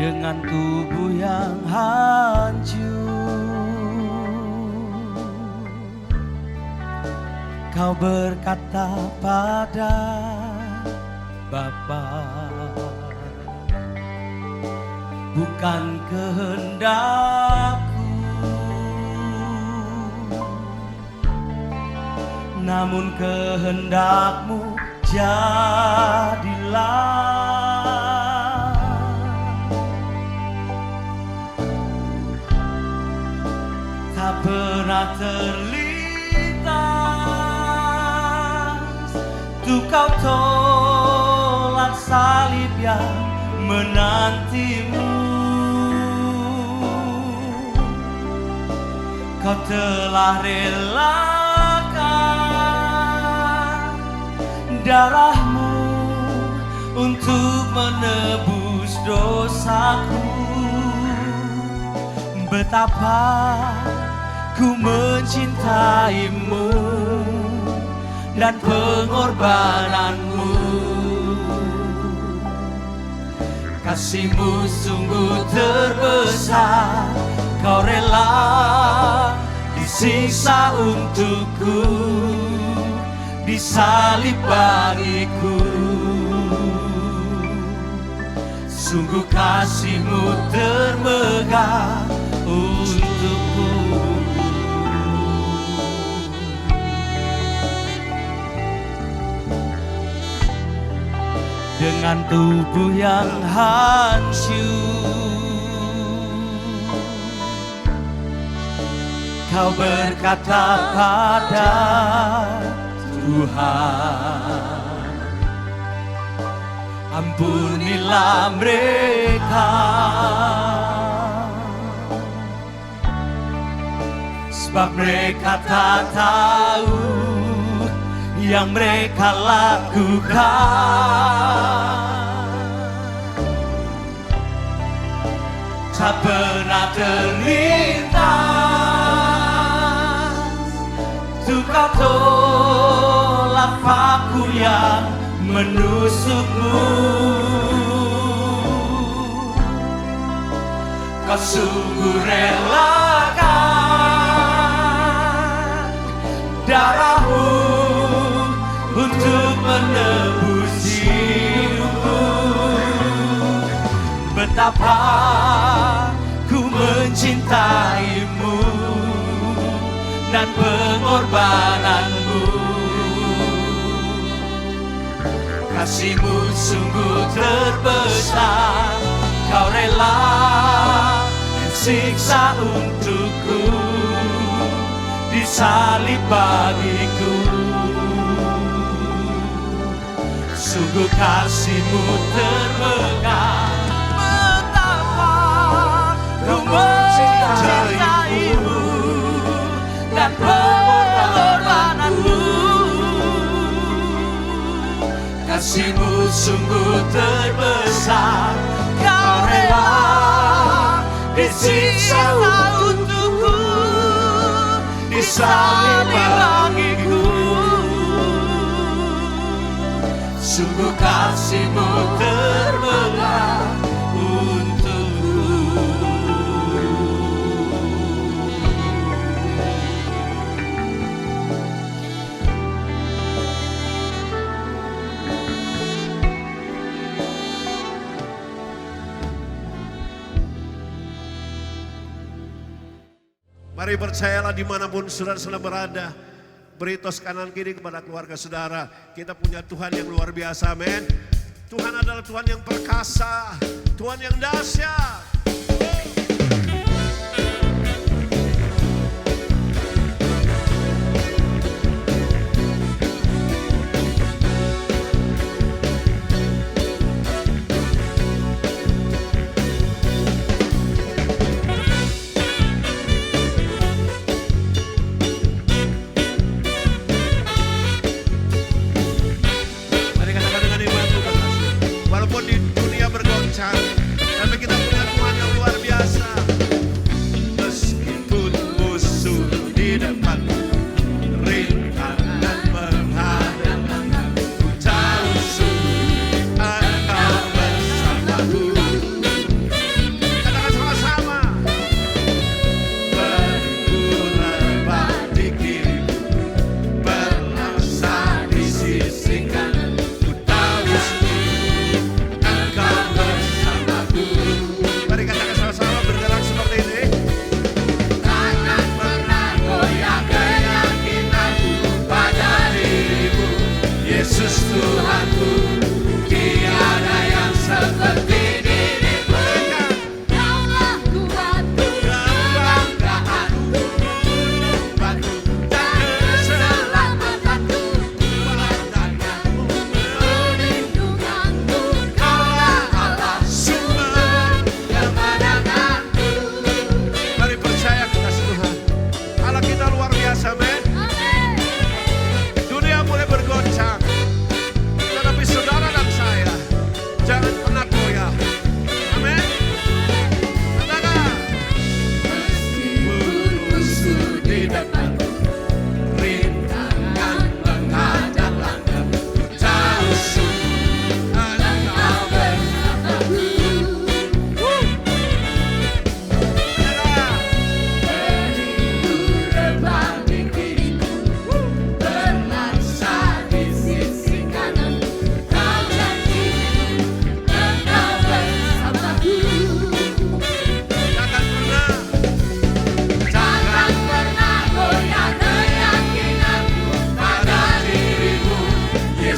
dengan tubuh yang hancur. Kau berkata pada Bapa, bukan kehendakku, namun kehendakmu jadilah. Tak pernah terlintas untuk kau tolak salib yang menantimu. Kau telah relakan darahmu untuk menebus dosaku. Betapa ku mencintaimu dan pengorbananmu. Kasihmu sungguh terbesar, kau rela disiksa untukku, disalib bagiku. Sungguh kasihmu termegah untukku. Dengan tubuh yang hancur, kau berkata pada Tuhan, ampunilah mereka, sebab mereka tak tahu yang mereka lakukan. Tak pernah terlintas untuk kau tolak paku yang menusukmu. Kau sungguh relakan darahmu untuk menebus hidupku. Betapa ku mencintaimu dan pengorbananmu. Kasihmu sungguh terbesar, kau rela disiksa untukku, disalib bagiku. Sungguh kasihmu termegah, betapa ku mencintaimu dan pengorbananmu. Kasihmu sungguh terbesar, kau rela disiksa untukku, disalib bagiku. Sungguh kasihmu termegah untukku. Mari percayalah dimanapun saudara-saudara berada. Beri tos kanan kiri kepada keluarga saudara. Kita punya Tuhan yang luar biasa, amin. Tuhan adalah Tuhan yang perkasa, Tuhan yang dahsyat. Walaupun di dunia bergoncang, tapi kita punya Tuhan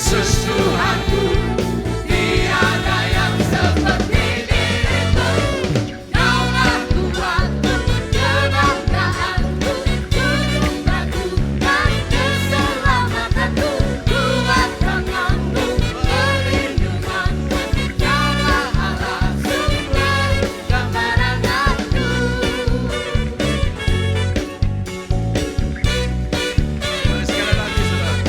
Yesus Tuhanku, tiada yang seperti dirimu. Kaulah kuatku, kebanggaanku, gunung batu dan keselamatanku. Kuat tanganmu, perlindunganku, Kaulah Allah sumber kemenanganku. Mari sekali lagi saudara.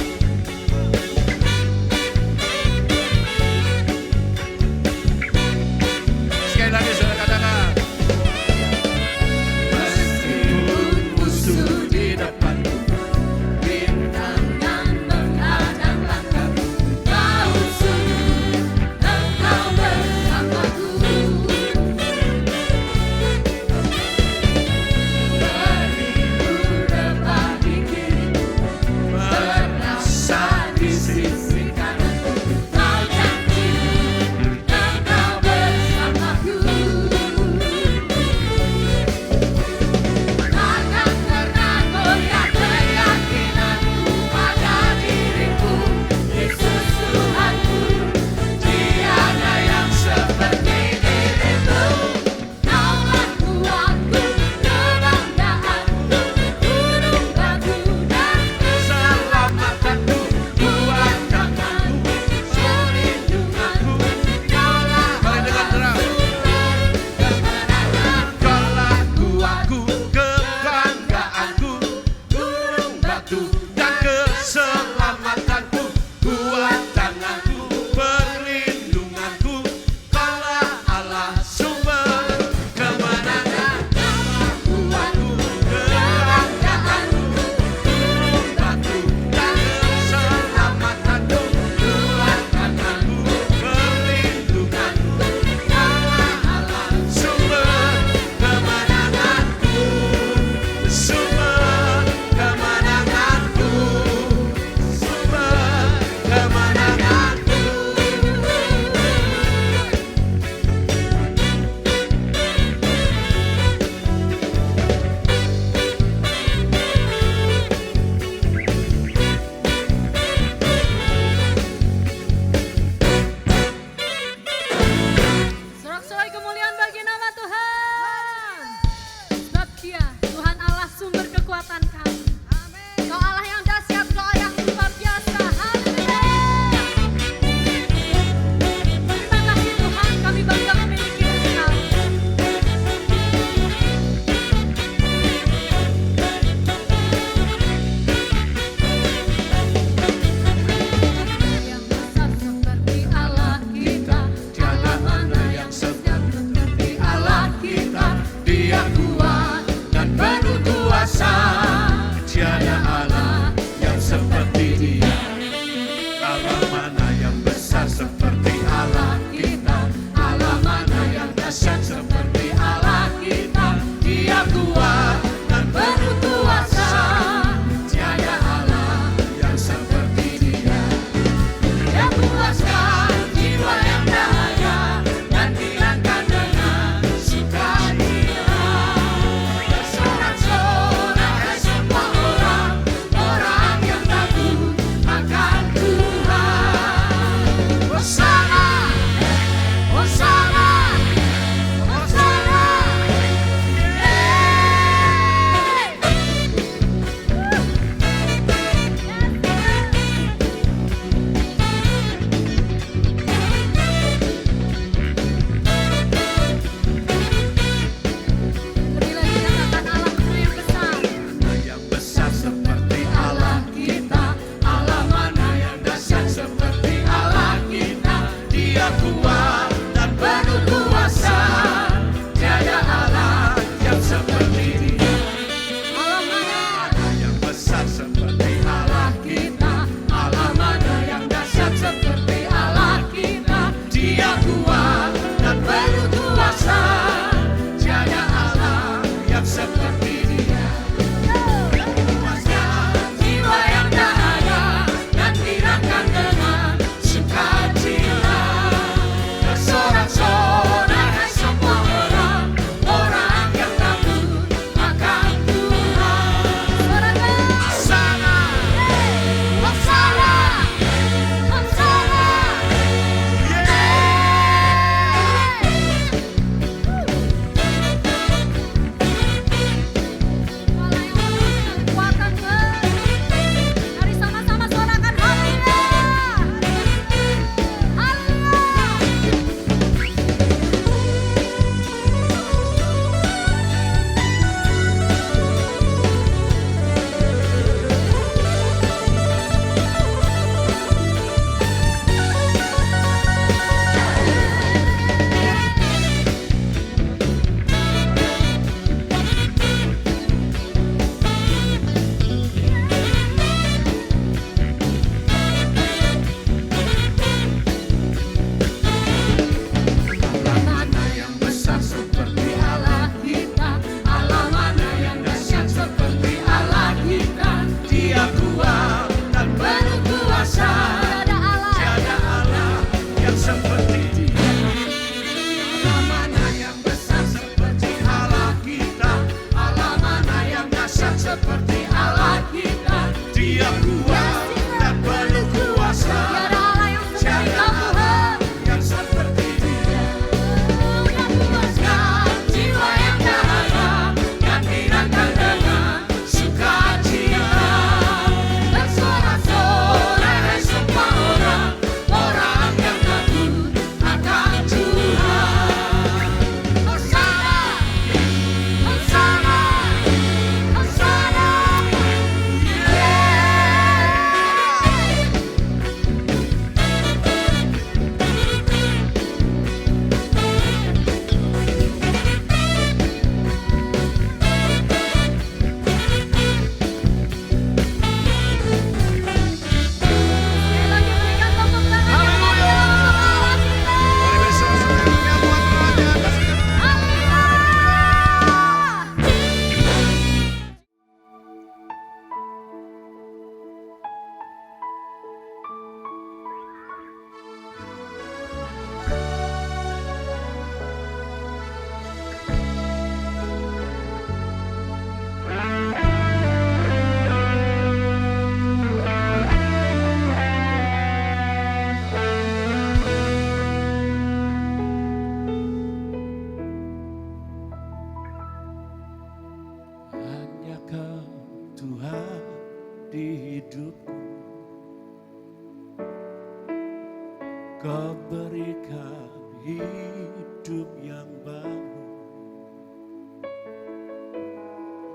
Kau berikan hidup yang baru.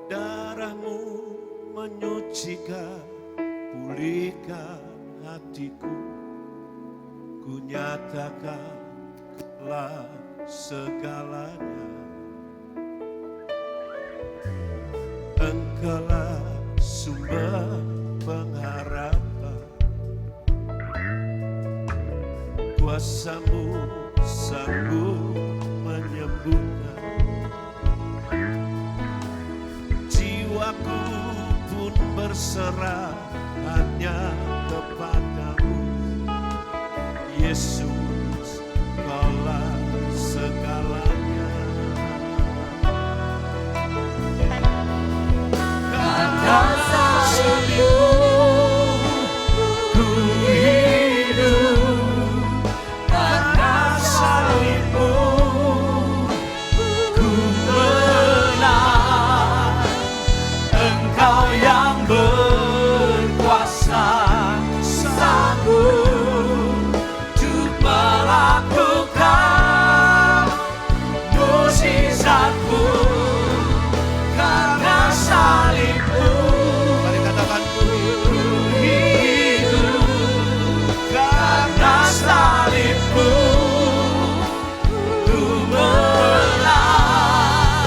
Darah-Mu menyucikan, pulihkan hatiku. Ku nyatakanlah segalanya. Engkaulah sumber pengharapan. Kuasa-Mu sanggup menyembuhkan. Jiwaku pun berserah hanya kepadamu. Yesus, Kaulah segalanya. Karena salib-Mu ku hidup, karena salib-Mu ku menang. Engkau yang berkuasa, sanggup untuk melakukan mukjizat-Mu. Karena salib-Mu Mari katakan ku hidup, karena salib-Mu ku menang.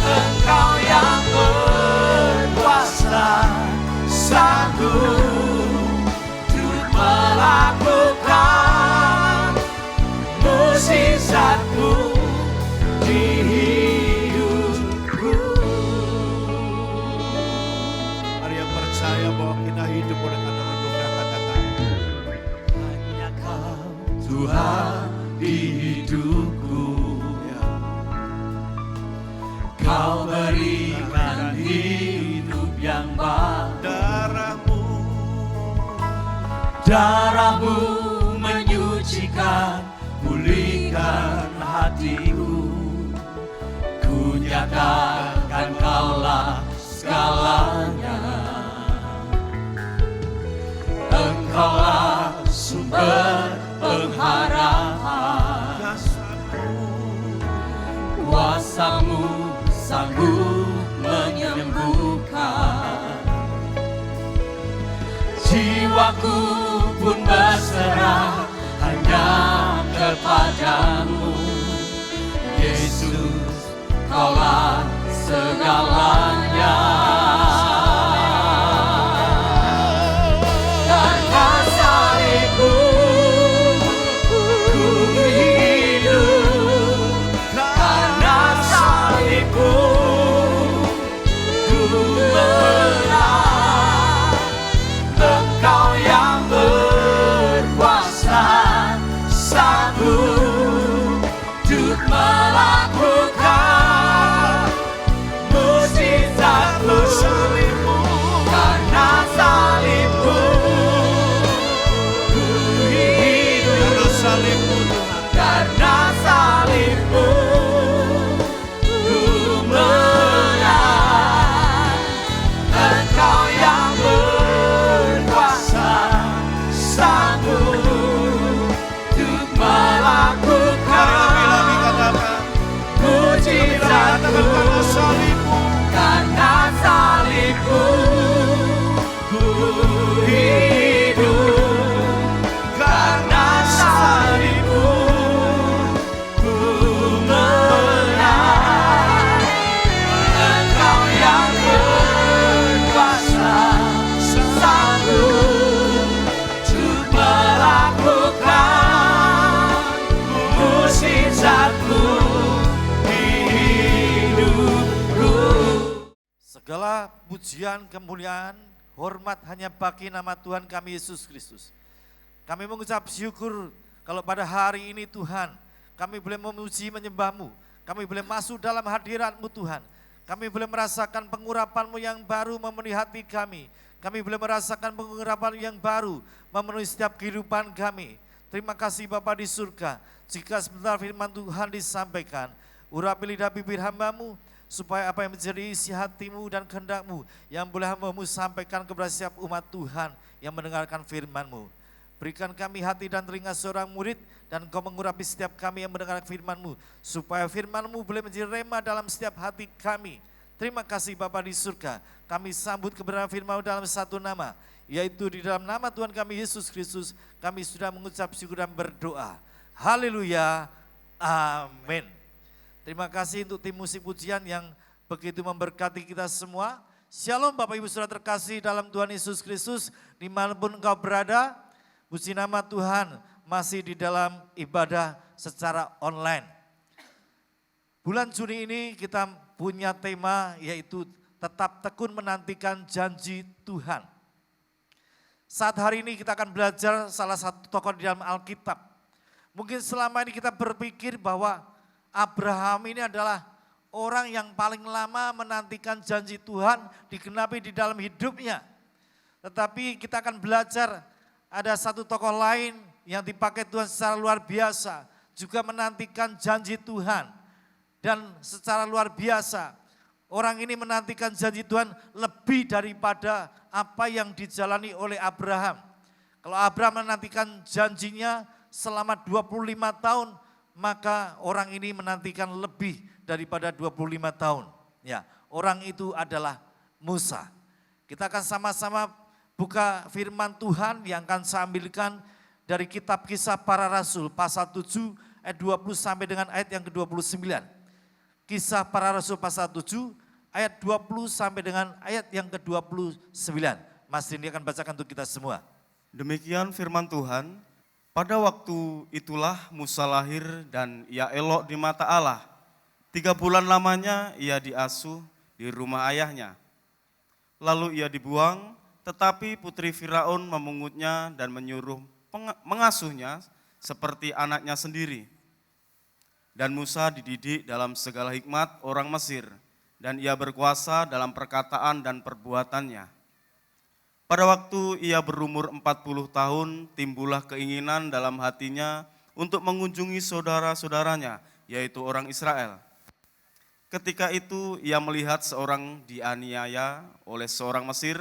Engkau yang berkuasa, sanggup untuk melakukan mukjizat-Mu di hidupku. Mari yang percaya bahwa kita hidup oleh karena anugerah, katakan. Hanya Kau Tuhan di hidupku. Kau berikan hidup yang baru. Darah-Mu menyucikan, pulihkan hatiku. Ku nyatakan Kaulah segalanya. Engkaulah sumber pengharapan. Kuasa-Mu sanggup menyembuhkan. Jiwaku pun berserah hanya kepadamu. Yesus, Kaulah segalanya. Karena salib-Mu ku hidup, karena salib-Mu ku menang. Engkau yang berkuasa, sanggup untuk melakukan mukjizat-Mu. Karena salib-Mu ku hidup, karena salib-Mu ku menang. Engkau yang berkuasa, sanggup untuk melakukan mukjizat-Mu. Karena salib-Mu ku hidup, karena salib-Mu ku menang. Engkau yang berkuasa, sanggup untuk melakukan mukjizat-Mu di hidupku. Segala pujian, kemuliaan, hormat hanya bagi nama Tuhan kami Yesus Kristus. Kami mengucap syukur kalau pada hari ini Tuhan, kami boleh memuji menyembah-Mu. Kami boleh masuk dalam hadirat-Mu Tuhan. Kami boleh merasakan pengurapan-Mu yang baru memenuhi hati kami. Kami boleh merasakan pengurapan yang baru memenuhi setiap kehidupan kami. Terima kasih Bapa di surga. Jika sebentar firman Tuhan disampaikan, urapi lidah bibir hamba-Mu, supaya apa yang menjadi isi hati-Mu dan kehendak-Mu yang boleh hamba-Mu sampaikan kepada setiap umat Tuhan yang mendengarkan firman-Mu. Berikan kami hati dan telinga seorang murid, dan Engkau mengurapi setiap kami yang mendengar firman-Mu, supaya firman-Mu boleh menjadi rema dalam setiap hati kami. Terima kasih Bapa di surga, kami sambut kebenaran firman-Mu dalam satu nama, yaitu di dalam nama Tuhan kami Yesus Kristus, kami sudah mengucap syukur dan berdoa. Haleluya, amin. Terima kasih untuk tim musik pujian yang begitu memberkati kita semua. Shalom Bapak Ibu Saudara terkasih dalam Tuhan Yesus Kristus, dimanapun engkau berada. Puji nama Tuhan, masih di dalam ibadah secara online. Bulan Juni ini kita punya tema yaitu tetap tekun menantikan janji Tuhan. Saat hari ini kita akan belajar salah satu tokoh di dalam Alkitab. Mungkin selama ini kita berpikir bahwa Abraham ini adalah orang yang paling lama menantikan janji Tuhan digenapi di dalam hidupnya. Tetapi kita akan belajar ada satu tokoh lain yang dipakai Tuhan secara luar biasa, juga menantikan janji Tuhan. Dan secara luar biasa, orang ini menantikan janji Tuhan lebih daripada apa yang dijalani oleh Abraham. Kalau Abraham menantikan janjinya selama 25 tahun, maka orang ini menantikan lebih daripada 25 tahun. Ya, orang itu adalah Musa. Kita akan sama-sama buka firman Tuhan yang akan saya ambilkan dari kitab Kisah Para Rasul pasal 7 ayat 20 sampai dengan ayat yang ke-29. Kisah Para Rasul pasal 7 ayat 20 sampai dengan ayat yang ke-29. Mas Rindi akan bacakan untuk kita semua. Demikian firman Tuhan, pada waktu itulah Musa lahir dan ia elok di mata Allah. 3 bulan lamanya ia diasuh di rumah ayahnya. Lalu ia dibuang, tetapi putri Firaun memungutnya dan menyuruh mengasuhnya seperti anaknya sendiri. Dan Musa dididik dalam segala hikmat orang Mesir, dan ia berkuasa dalam perkataan dan perbuatannya. Pada waktu ia berumur 40 tahun, timbullah keinginan dalam hatinya untuk mengunjungi saudara-saudaranya, yaitu orang Israel. Ketika itu ia melihat seorang dianiaya oleh seorang Mesir,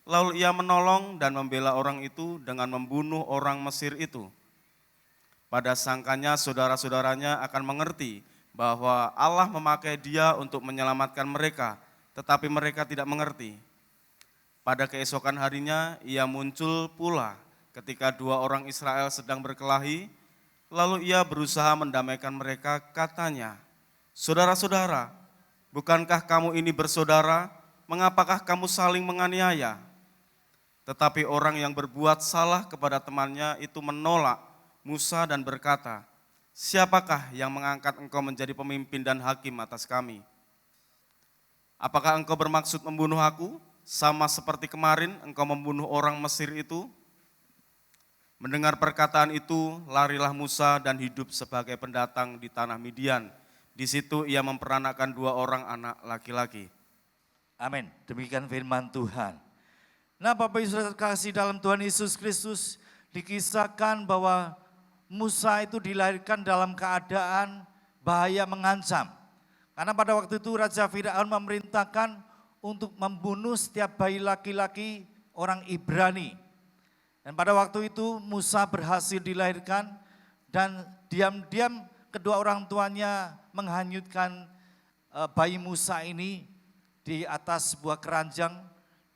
lalu ia menolong dan membela orang itu dengan membunuh orang Mesir itu. Pada sangkanya saudara-saudaranya akan mengerti bahwa Allah memakai dia untuk menyelamatkan mereka, tetapi mereka tidak mengerti. Pada keesokan harinya ia muncul pula ketika 2 orang Israel sedang berkelahi, lalu ia berusaha mendamaikan mereka, katanya, "Saudara-saudara, bukankah kamu ini bersaudara? Mengapakah kamu saling menganiaya?" Tetapi orang yang berbuat salah kepada temannya itu menolak Musa dan berkata, "Siapakah yang mengangkat engkau menjadi pemimpin dan hakim atas kami? Apakah engkau bermaksud membunuh aku, sama seperti kemarin engkau membunuh orang Mesir itu?" Mendengar perkataan itu, larilah Musa dan hidup sebagai pendatang di tanah Midian. Di situ ia memperanakkan 2 orang anak laki-laki. Amin. Demikian firman Tuhan. Nah, Bapak Ibu Saudara terkasih dalam Tuhan Yesus Kristus, dikisahkan bahwa Musa itu dilahirkan dalam keadaan bahaya mengancam. Karena pada waktu itu Raja Firaun memerintahkan untuk membunuh setiap bayi laki-laki orang Ibrani. Dan pada waktu itu Musa berhasil dilahirkan dan diam-diam kedua orang tuanya menghanyutkan bayi Musa ini di atas sebuah keranjang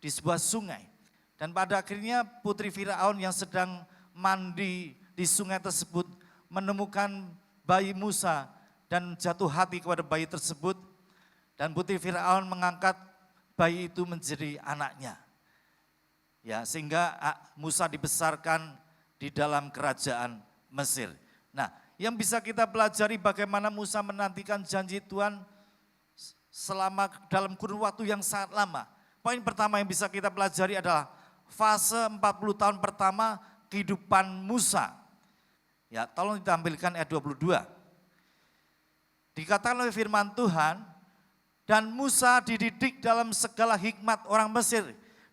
di sebuah sungai. Dan pada akhirnya putri Firaun yang sedang mandi di sungai tersebut menemukan bayi Musa dan jatuh hati kepada bayi tersebut. Dan putri Firaun mengangkat bayi itu menjadi anaknya. Ya, sehingga Musa dibesarkan di dalam kerajaan Mesir. Nah, yang bisa kita pelajari bagaimana Musa menantikan janji Tuhan selama dalam kurun waktu yang sangat lama. Poin pertama yang bisa kita pelajari adalah fase 40 tahun pertama kehidupan Musa. Ya, tolong ditampilkan ayat 22. Dikatakan oleh firman Tuhan, dan Musa dididik dalam segala hikmat orang Mesir,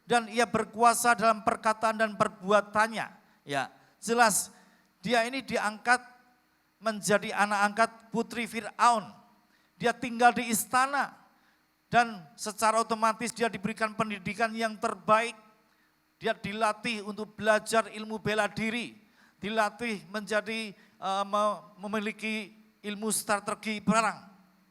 dan ia berkuasa dalam perkataan dan perbuatannya. Ya, jelas dia ini diangkat menjadi anak angkat putri Firaun. Dia tinggal di istana dan secara otomatis dia diberikan pendidikan yang terbaik dia dilatih untuk belajar ilmu bela diri, dilatih menjadi memiliki ilmu strategi perang,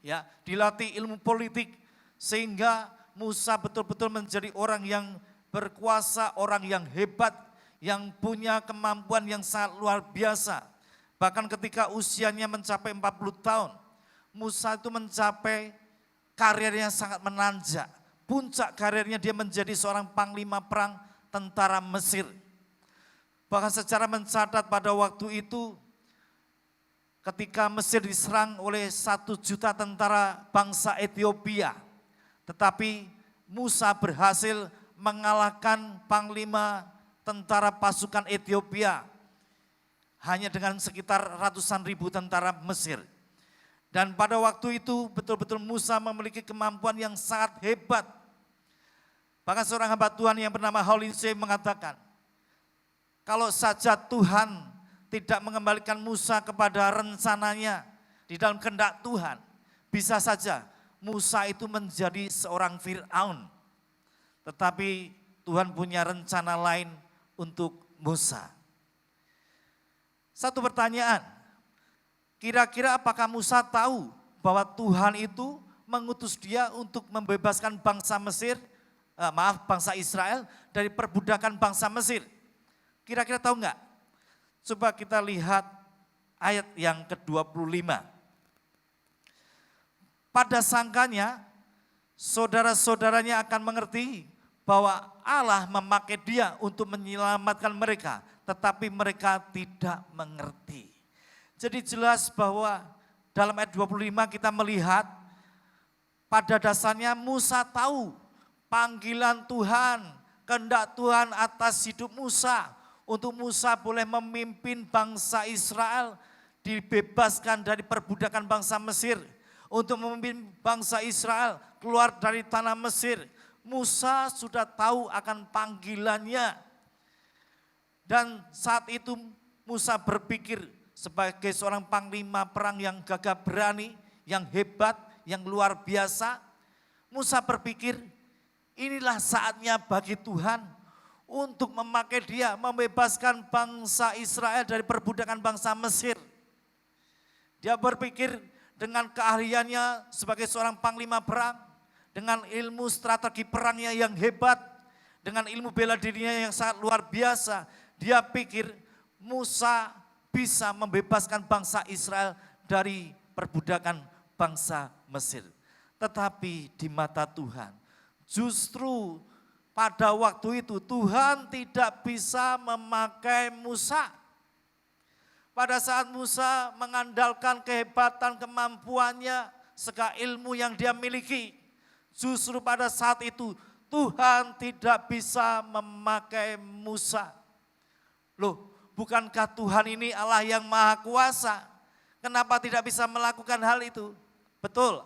ya, dilatih ilmu politik, sehingga Musa betul-betul menjadi orang yang berkuasa, orang yang hebat, yang punya kemampuan yang sangat luar biasa. Bahkan ketika usianya mencapai 40 tahun, Musa itu mencapai karirnya sangat menanjak. Puncak karirnya dia menjadi seorang panglima perang tentara Mesir. Bahkan secara mencatat pada waktu itu, ketika Mesir diserang oleh 1 juta tentara bangsa Ethiopia, tetapi Musa berhasil mengalahkan panglima tentara pasukan Ethiopia hanya dengan sekitar ratusan ribu tentara Mesir. Dan pada waktu itu betul-betul Musa memiliki kemampuan yang sangat hebat. Bahkan seorang hamba Tuhan yang bernama Holinse mengatakan, kalau saja Tuhan tidak mengembalikan Musa kepada rencananya di dalam kehendak Tuhan, bisa saja Musa itu menjadi seorang Fir'aun. Tetapi Tuhan punya rencana lain untuk Musa. Satu pertanyaan, kira-kira apakah Musa tahu bahwa Tuhan itu mengutus dia untuk membebaskan bangsa Israel dari perbudakan bangsa Mesir? Kira-kira tahu enggak? Coba kita lihat ayat yang ke-25. Pada sangkanya, saudara-saudaranya akan mengerti bahwa Allah memakai dia untuk menyelamatkan mereka, tetapi mereka tidak mengerti. Jadi jelas bahwa dalam ayat 25 kita melihat pada dasarnya Musa tahu panggilan Tuhan, kehendak Tuhan atas hidup Musa, untuk Musa boleh memimpin bangsa Israel dibebaskan dari perbudakan bangsa Mesir, untuk memimpin bangsa Israel keluar dari tanah Mesir. Musa sudah tahu akan panggilannya. Dan saat itu Musa berpikir sebagai seorang panglima perang yang gagah berani, yang hebat, yang luar biasa. Musa berpikir inilah saatnya bagi Tuhan untuk memakai dia membebaskan bangsa Israel dari perbudakan bangsa Mesir. Dia berpikir dengan keahliannya sebagai seorang panglima perang, dengan ilmu strategi perangnya yang hebat, dengan ilmu bela dirinya yang sangat luar biasa, dia pikir Musa bisa membebaskan bangsa Israel dari perbudakan bangsa Mesir. Tetapi di mata Tuhan, justru pada waktu itu Tuhan tidak bisa memakai Musa. Pada saat Musa mengandalkan kehebatan, kemampuannya, segala ilmu yang dia miliki, justru pada saat itu Tuhan tidak bisa memakai Musa. Loh, bukankah Tuhan ini Allah yang Maha Kuasa? Kenapa tidak bisa melakukan hal itu? Betul,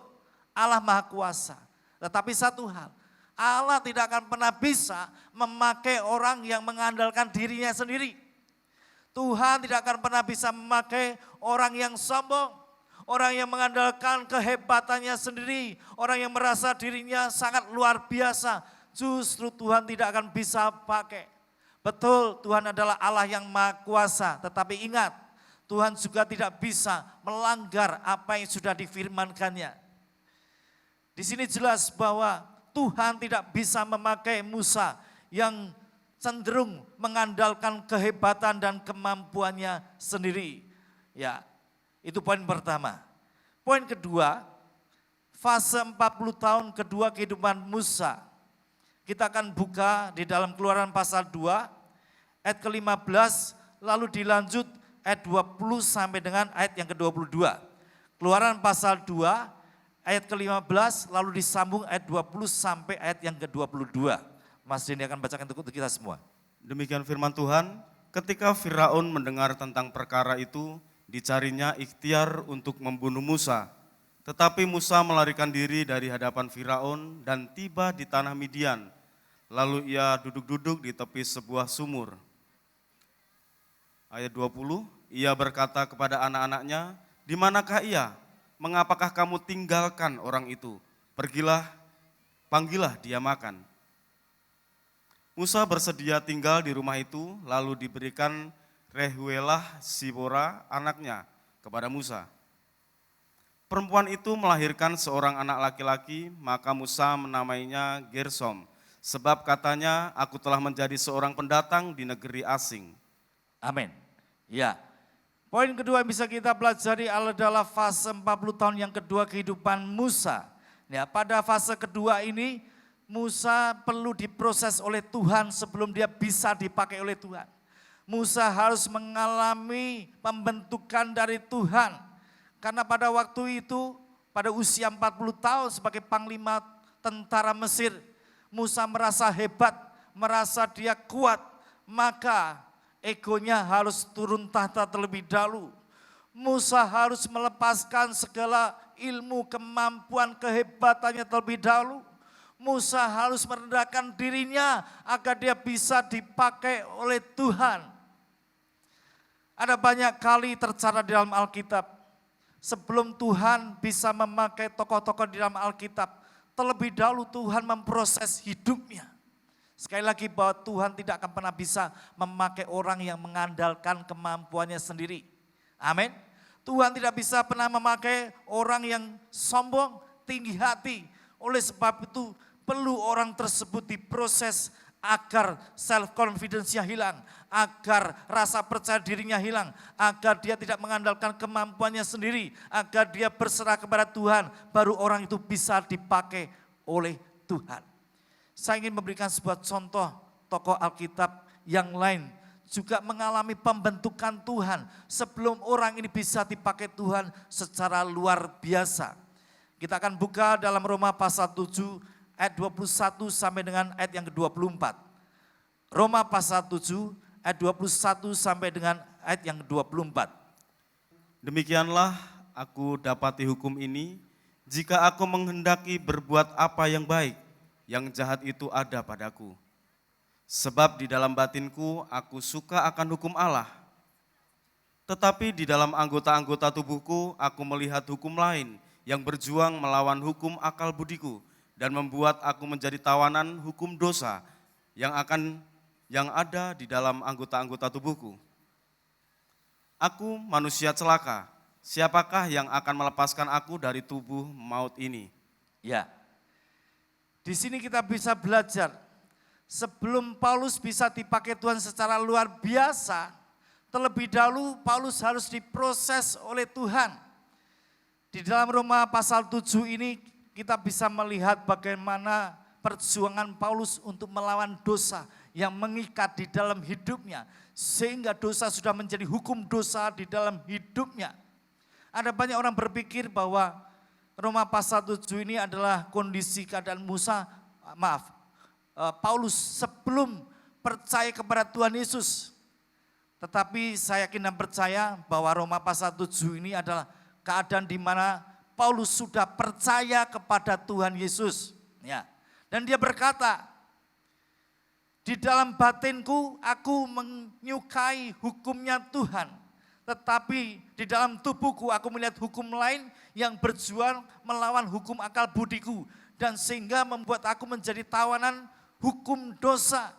Allah Maha Kuasa. Tetapi satu hal, Allah tidak akan pernah bisa memakai orang yang mengandalkan dirinya sendiri. Tuhan tidak akan pernah bisa memakai orang yang sombong, orang yang mengandalkan kehebatannya sendiri, orang yang merasa dirinya sangat luar biasa. Justru Tuhan tidak akan bisa pakai. Betul, Tuhan adalah Allah yang Maha Kuasa, tetapi ingat, Tuhan juga tidak bisa melanggar apa yang sudah difirmankannya. Di sini jelas bahwa Tuhan tidak bisa memakai Musa yang cenderung mengandalkan kehebatan dan kemampuannya sendiri. Ya, itu poin pertama. Poin kedua, fase 40 tahun kedua kehidupan Musa. Kita akan buka di dalam Keluaran pasal 2 ayat ke-15 lalu dilanjut ayat 20 sampai dengan ayat yang ke-22. Keluaran pasal 2 ayat ke-15 lalu disambung ayat 20 sampai ayat yang ke-22. Mas Denny akan bacakan untuk kita semua. Demikian firman Tuhan, ketika Firaun mendengar tentang perkara itu, dicarinya ikhtiar untuk membunuh Musa. Tetapi Musa melarikan diri dari hadapan Firaun dan tiba di tanah Midian. Lalu ia duduk-duduk di tepi sebuah sumur. Ayat 20, ia berkata kepada anak-anaknya, "Di manakah ia? Mengapakah kamu tinggalkan orang itu? Pergilah, panggillah dia makan." Musa bersedia tinggal di rumah itu, lalu diberikan Rehuelah Sipora anaknya kepada Musa. Perempuan itu melahirkan seorang anak laki-laki, maka Musa menamainya Gersom, sebab katanya, aku telah menjadi seorang pendatang di negeri asing. Amin. Ya. Poin kedua yang bisa kita pelajari adalah fase 40 tahun yang kedua kehidupan Musa. Ya, pada fase kedua ini Musa perlu diproses oleh Tuhan sebelum dia bisa dipakai oleh Tuhan. Musa harus mengalami pembentukan dari Tuhan. Karena pada waktu itu, pada usia 40 tahun sebagai panglima tentara Mesir, Musa merasa hebat, merasa dia kuat, maka egonya harus turun tahta terlebih dahulu. Musa harus melepaskan segala ilmu, kemampuan, kehebatannya terlebih dahulu. Musa harus merendahkan dirinya agar dia bisa dipakai oleh Tuhan. Ada banyak kali tercatat di dalam Alkitab, sebelum Tuhan bisa memakai tokoh-tokoh di dalam Alkitab, terlebih dahulu Tuhan memproses hidupnya. Sekali lagi bahwa Tuhan tidak akan pernah bisa memakai orang yang mengandalkan kemampuannya sendiri. Amin. Tuhan tidak bisa pernah memakai orang yang sombong, tinggi hati. Oleh sebab itu perlu orang tersebut diproses agar self confidence-nya hilang, agar rasa percaya dirinya hilang, agar dia tidak mengandalkan kemampuannya sendiri, agar dia berserah kepada Tuhan, baru orang itu bisa dipakai oleh Tuhan. Saya ingin memberikan sebuah contoh tokoh Alkitab yang lain juga mengalami pembentukan Tuhan sebelum orang ini bisa dipakai Tuhan secara luar biasa. Kita akan buka dalam Roma pasal 7 ayat 21 sampai dengan ayat yang ke-24. Roma pasal 7 ayat 21 sampai dengan ayat yang ke-24. Demikianlah aku dapati hukum ini, jika aku menghendaki berbuat apa yang baik, yang jahat itu ada padaku. Sebab di dalam batinku aku suka akan hukum Allah. Tetapi di dalam anggota-anggota tubuhku aku melihat hukum lain yang berjuang melawan hukum akal budiku dan membuat aku menjadi tawanan hukum dosa yang ada di dalam anggota-anggota tubuhku. Aku manusia celaka, siapakah yang akan melepaskan aku dari tubuh maut ini? Ya, di sini kita bisa belajar, sebelum Paulus bisa dipakai Tuhan secara luar biasa, terlebih dahulu Paulus harus diproses oleh Tuhan. Di dalam Roma pasal 7 ini kita bisa melihat bagaimana perjuangan Paulus untuk melawan dosa yang mengikat di dalam hidupnya, sehingga dosa sudah menjadi hukum dosa di dalam hidupnya. Ada banyak orang berpikir bahwa Roma pasal 7 ini adalah kondisi keadaan Paulus sebelum percaya kepada Tuhan Yesus. Tetapi saya yakin dan percaya bahwa Roma pasal 7 ini adalah keadaan di mana Paulus sudah percaya kepada Tuhan Yesus. Ya. Dan dia berkata, di dalam batinku aku menyukai hukumnya Tuhan. Tetapi di dalam tubuhku aku melihat hukum lain yang berjuang melawan hukum akal budiku. Dan sehingga membuat aku menjadi tawanan hukum dosa.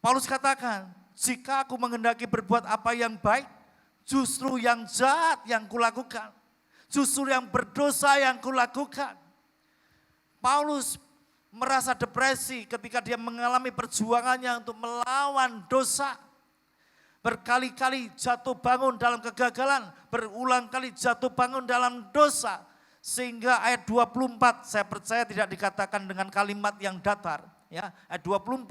Paulus katakan, jika aku menghendaki berbuat apa yang baik, justru yang jahat yang kulakukan. Justru yang berdosa yang kulakukan. Paulus merasa depresi ketika dia mengalami perjuangannya untuk melawan dosa. Berkali-kali jatuh bangun dalam kegagalan, berulang kali jatuh bangun dalam dosa. Sehingga ayat 24 saya percaya tidak dikatakan dengan kalimat yang datar. Ya, ayat 24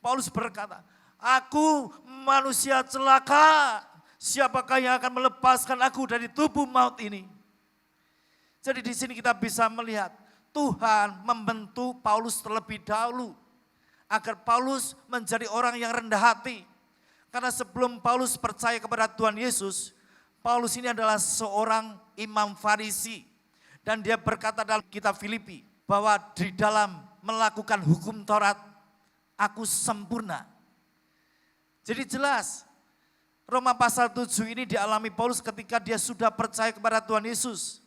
Paulus berkata, aku manusia celaka, siapakah yang akan melepaskan aku dari tubuh maut ini? Jadi di sini kita bisa melihat Tuhan membentuk Paulus terlebih dahulu agar Paulus menjadi orang yang rendah hati. Karena sebelum Paulus percaya kepada Tuhan Yesus, Paulus ini adalah seorang imam Farisi. Dan dia berkata dalam kitab Filipi bahwa di dalam melakukan hukum Taurat, aku sempurna. Jadi jelas, Roma pasal 7 ini dialami Paulus ketika dia sudah percaya kepada Tuhan Yesus.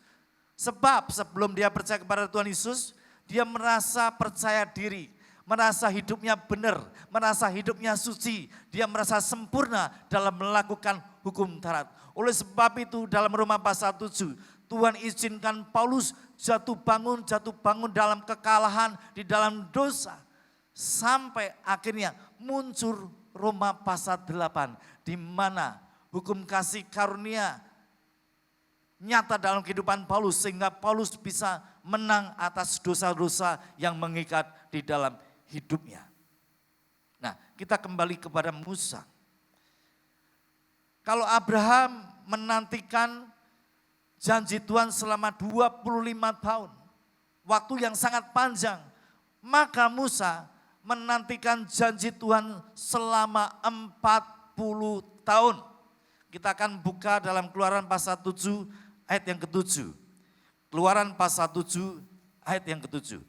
Sebab sebelum dia percaya kepada Tuhan Yesus, dia merasa percaya diri, merasa hidupnya benar, merasa hidupnya suci, dia merasa sempurna dalam melakukan hukum Taurat. Oleh sebab itu dalam Roma pasal 7, Tuhan izinkan Paulus jatuh bangun dalam kekalahan, di dalam dosa. Sampai akhirnya muncul Roma pasal 8, di mana hukum kasih karunia nyata dalam kehidupan Paulus, sehingga Paulus bisa menang atas dosa-dosa yang mengikat di dalam hidupnya. Nah, kita kembali kepada Musa. Kalau Abraham menantikan janji Tuhan selama 25 tahun, waktu yang sangat panjang, maka Musa menantikan janji Tuhan selama 40 tahun. Kita akan buka dalam Keluaran pasal 7 ayat yang ke-7. Keluaran pasal 7 ayat yang ke-7.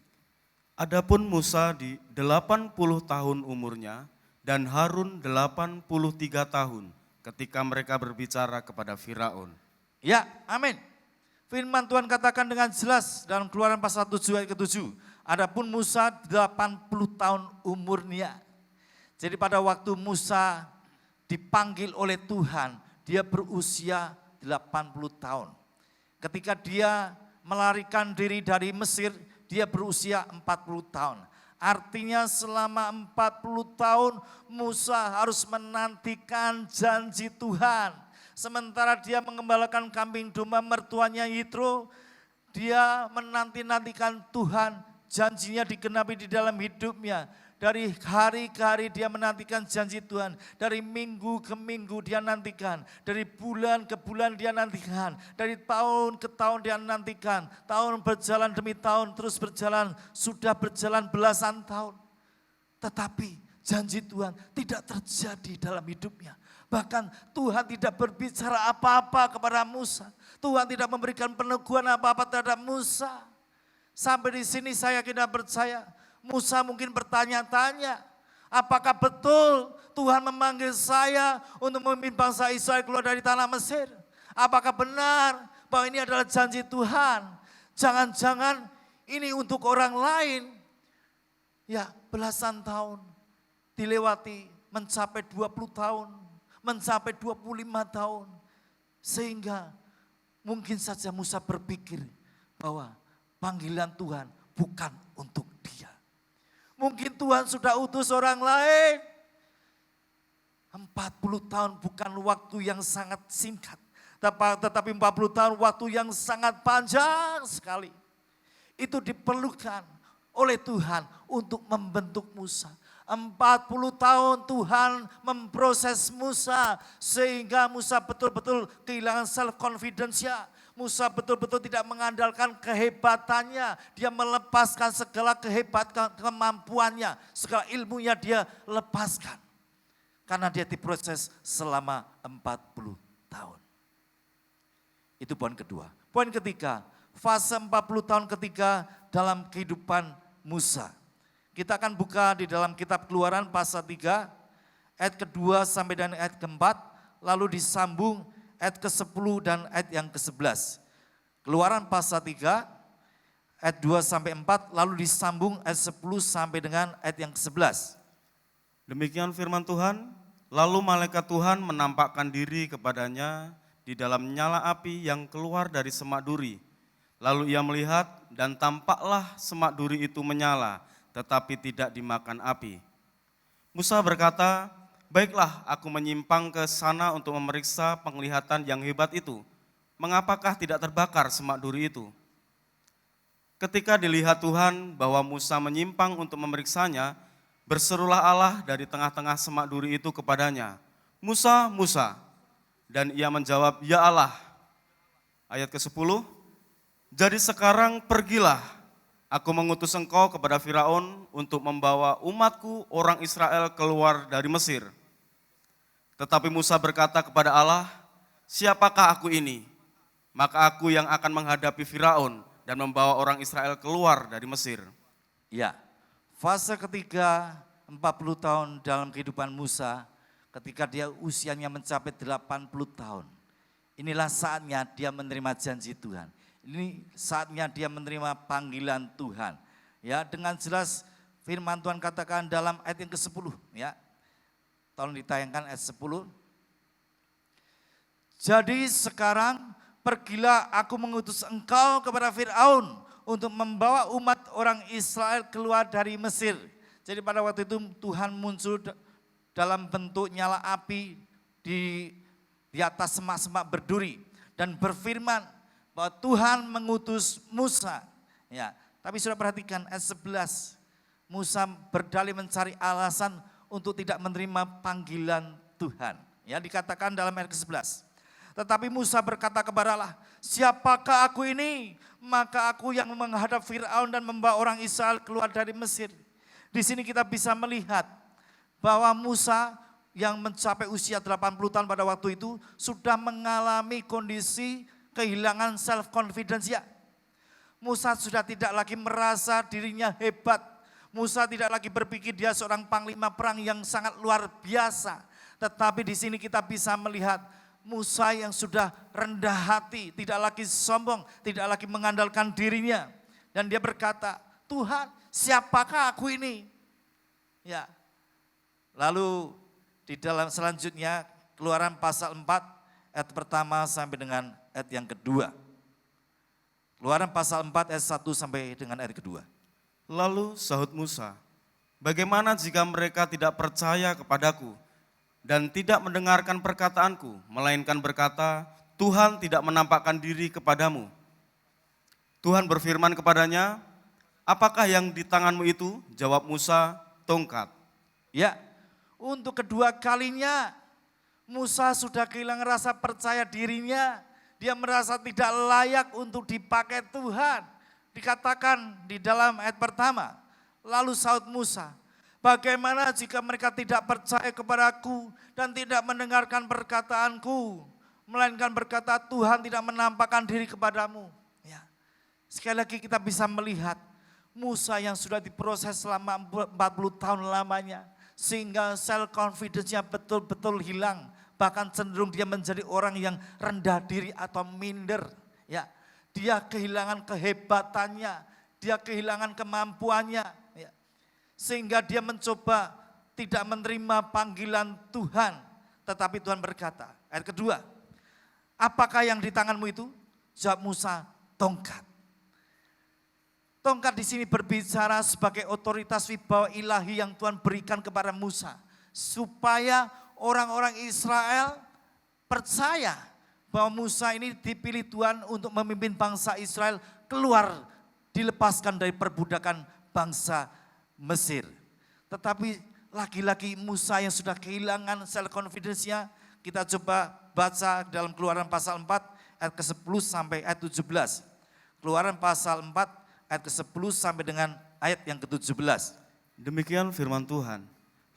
Adapun Musa di 80 tahun umurnya dan Harun 83 tahun ketika mereka berbicara kepada Firaun. Ya, amin. Firman Tuhan katakan dengan jelas dalam Keluaran pasal 7 ayat ke-7. Adapun Musa 80 tahun umurnya. Jadi pada waktu Musa dipanggil oleh Tuhan, dia berusia 80 tahun. Ketika dia melarikan diri dari Mesir, dia berusia 40 tahun. Artinya selama 40 tahun Musa harus menantikan janji Tuhan. Sementara dia mengembalakan kambing domba mertuanya Yitro, dia menanti-nantikan Tuhan, janjinya digenapi di dalam hidupnya. Dari hari ke hari dia menantikan janji Tuhan. Dari minggu ke minggu dia nantikan. Dari bulan ke bulan dia nantikan. Dari tahun ke tahun dia nantikan. Tahun berjalan demi tahun terus berjalan. Sudah berjalan belasan tahun. Tetapi janji Tuhan tidak terjadi dalam hidupnya. Bahkan Tuhan tidak berbicara apa-apa kepada Musa. Tuhan tidak memberikan peneguhan apa-apa terhadap Musa. Sampai di sini saya tidak percaya. Musa mungkin bertanya-tanya, apakah betul Tuhan memanggil saya untuk memimpin bangsa Israel keluar dari tanah Mesir? Apakah benar bahwa ini adalah janji Tuhan? Jangan-jangan ini untuk orang lain. Ya, belasan tahun dilewati, mencapai 20 tahun, mencapai 25 tahun. Sehingga mungkin saja Musa berpikir bahwa panggilan Tuhan bukan untuk dia. Mungkin Tuhan sudah utus orang lain. 40 tahun bukan waktu yang sangat singkat. Tetapi 40 tahun waktu yang sangat panjang sekali. Itu diperlukan oleh Tuhan untuk membentuk Musa. 40 tahun Tuhan memproses Musa sehingga Musa betul-betul kehilangan self-confidence-nya. Musa betul-betul tidak mengandalkan kehebatannya. Dia melepaskan segala kehebatan, kemampuannya, segala ilmunya dia lepaskan. Karena dia diproses selama 40 tahun. Itu poin kedua. Poin ketiga, fase 40 tahun ketiga dalam kehidupan Musa. Kita akan buka di dalam kitab Keluaran pasal 3, ayat kedua sampai dan ayat keempat, lalu disambung ayat ke-10 dan ayat yang ke-11. Keluaran pasal 3, ayat 2 sampai 4, lalu disambung ayat 10 sampai dengan ayat yang ke-11. Demikian firman Tuhan, lalu malaikat Tuhan menampakkan diri kepadanya di dalam nyala api yang keluar dari semak duri. Lalu ia melihat dan tampaklah semak duri itu menyala, tetapi tidak dimakan api. Musa berkata, baiklah aku menyimpang ke sana untuk memeriksa penglihatan yang hebat itu. Mengapakah tidak terbakar semak duri itu? Ketika dilihat Tuhan bahwa Musa menyimpang untuk memeriksanya, berserulah Allah dari tengah-tengah semak duri itu kepadanya, Musa, Musa. Dan ia menjawab, ya Allah. Ayat ke-10, jadi sekarang pergilah, aku mengutus engkau kepada Firaun untuk membawa umatku orang Israel keluar dari Mesir. Tetapi Musa berkata kepada Allah, siapakah aku ini? Maka aku yang akan menghadapi Firaun dan membawa orang Israel keluar dari Mesir. Ya, fase ketiga 40 tahun dalam kehidupan Musa ketika dia usianya mencapai 80 tahun. Inilah saatnya dia menerima janji Tuhan. Ini saatnya dia menerima panggilan Tuhan. Ya, dengan jelas Firman Tuhan katakan dalam ayat yang ke-10 ya. Tolong ditayangkan ayat 10. Jadi sekarang pergilah aku mengutus engkau kepada Fir'aun untuk membawa umat orang Israel keluar dari Mesir. Jadi pada waktu itu Tuhan muncul dalam bentuk nyala api di atas semak-semak berduri dan berfirman bahwa Tuhan mengutus Musa. Ya, tapi sudah perhatikan ayat 11. Musa berdalih mencari alasan untuk tidak menerima panggilan Tuhan. Ya, dikatakan dalam ayat ke-11. Tetapi Musa berkata kepada Allah, siapakah aku ini? Maka aku yang menghadap Fir'aun dan membawa orang Israel keluar dari Mesir. Di sini kita bisa melihat bahwa Musa yang mencapai usia 80 tahun pada waktu itu sudah mengalami kondisi kehilangan self confidence ya. Musa sudah tidak lagi merasa dirinya hebat. Musa tidak lagi berpikir dia seorang panglima perang yang sangat luar biasa. Tetapi di sini kita bisa melihat Musa yang sudah rendah hati, tidak lagi sombong, tidak lagi mengandalkan dirinya. Dan dia berkata, Tuhan, siapakah aku ini? Ya. Lalu di dalam selanjutnya Keluaran pasal 4 ayat pertama sampai dengan ayat yang kedua. Keluaran pasal 4 ayat 1 sampai dengan ayat kedua. Lalu sahut Musa, bagaimana jika mereka tidak percaya kepadaku dan tidak mendengarkan perkataanku, melainkan berkata, Tuhan tidak menampakkan diri kepadamu. Tuhan berfirman kepadanya, apakah yang di tanganmu itu? Jawab Musa, tongkat. Ya, untuk kedua kalinya Musa sudah kehilangan rasa percaya dirinya. Dia merasa tidak layak untuk dipakai Tuhan. Dikatakan di dalam ayat pertama, lalu sahut Musa, bagaimana jika mereka tidak percaya kepadaku dan tidak mendengarkan perkataanku, melainkan berkata Tuhan tidak menampakkan diri kepadamu. Ya. Sekali lagi kita bisa melihat Musa yang sudah diproses selama 40 tahun lamanya, sehingga self confidence-nya betul-betul hilang, bahkan cenderung dia menjadi orang yang rendah diri atau minder. Ya, dia kehilangan kehebatannya, dia kehilangan kemampuannya. Ya. Sehingga dia mencoba tidak menerima panggilan Tuhan. Tetapi Tuhan berkata, ayat kedua, apakah yang di tanganmu itu? Jawab Musa, tongkat. Tongkat di sini berbicara sebagai otoritas wibawa ilahi yang Tuhan berikan kepada Musa. Supaya orang-orang Israel percaya bahwa Musa ini dipilih Tuhan untuk memimpin bangsa Israel keluar, dilepaskan dari perbudakan bangsa Mesir. Tetapi lagi-lagi Musa yang sudah kehilangan self confidence-nya, kita coba baca dalam Keluaran pasal 4 ayat ke-10 sampai ayat 17. Keluaran pasal 4 ayat ke-10 sampai dengan ayat yang ke-17. Demikian firman Tuhan.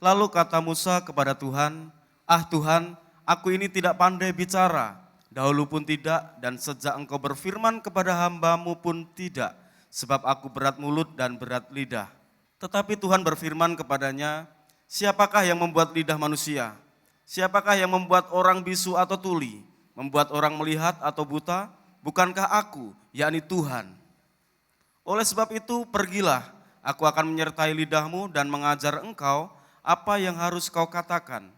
Lalu kata Musa kepada Tuhan, ah Tuhan, aku ini tidak pandai bicara, dahulu pun tidak, dan sejak engkau berfirman kepada hambamu pun tidak, sebab aku berat mulut dan berat lidah. Tetapi Tuhan berfirman kepadanya, siapakah yang membuat lidah manusia? Siapakah yang membuat orang bisu atau tuli? Membuat orang melihat atau buta? Bukankah aku, yakni Tuhan? Oleh sebab itu pergilah, aku akan menyertai lidahmu dan mengajar engkau apa yang harus kau katakan.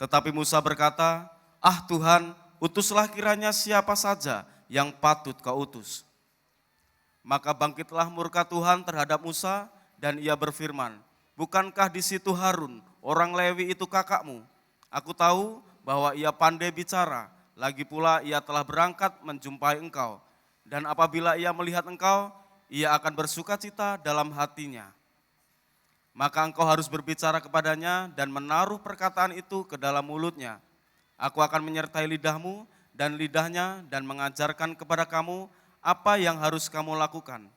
Tetapi Musa berkata, ah Tuhan, utuslah kiranya siapa saja yang patut kau utus. Maka bangkitlah murka Tuhan terhadap Musa dan ia berfirman, bukankah di situ Harun, orang Lewi itu kakakmu? Aku tahu bahwa ia pandai bicara, lagi pula ia telah berangkat menjumpai engkau. Dan apabila ia melihat engkau, ia akan bersukacita dalam hatinya. Maka engkau harus berbicara kepadanya dan menaruh perkataan itu ke dalam mulutnya. Aku akan menyertai lidahmu dan lidahnya dan mengajarkan kepada kamu apa yang harus kamu lakukan.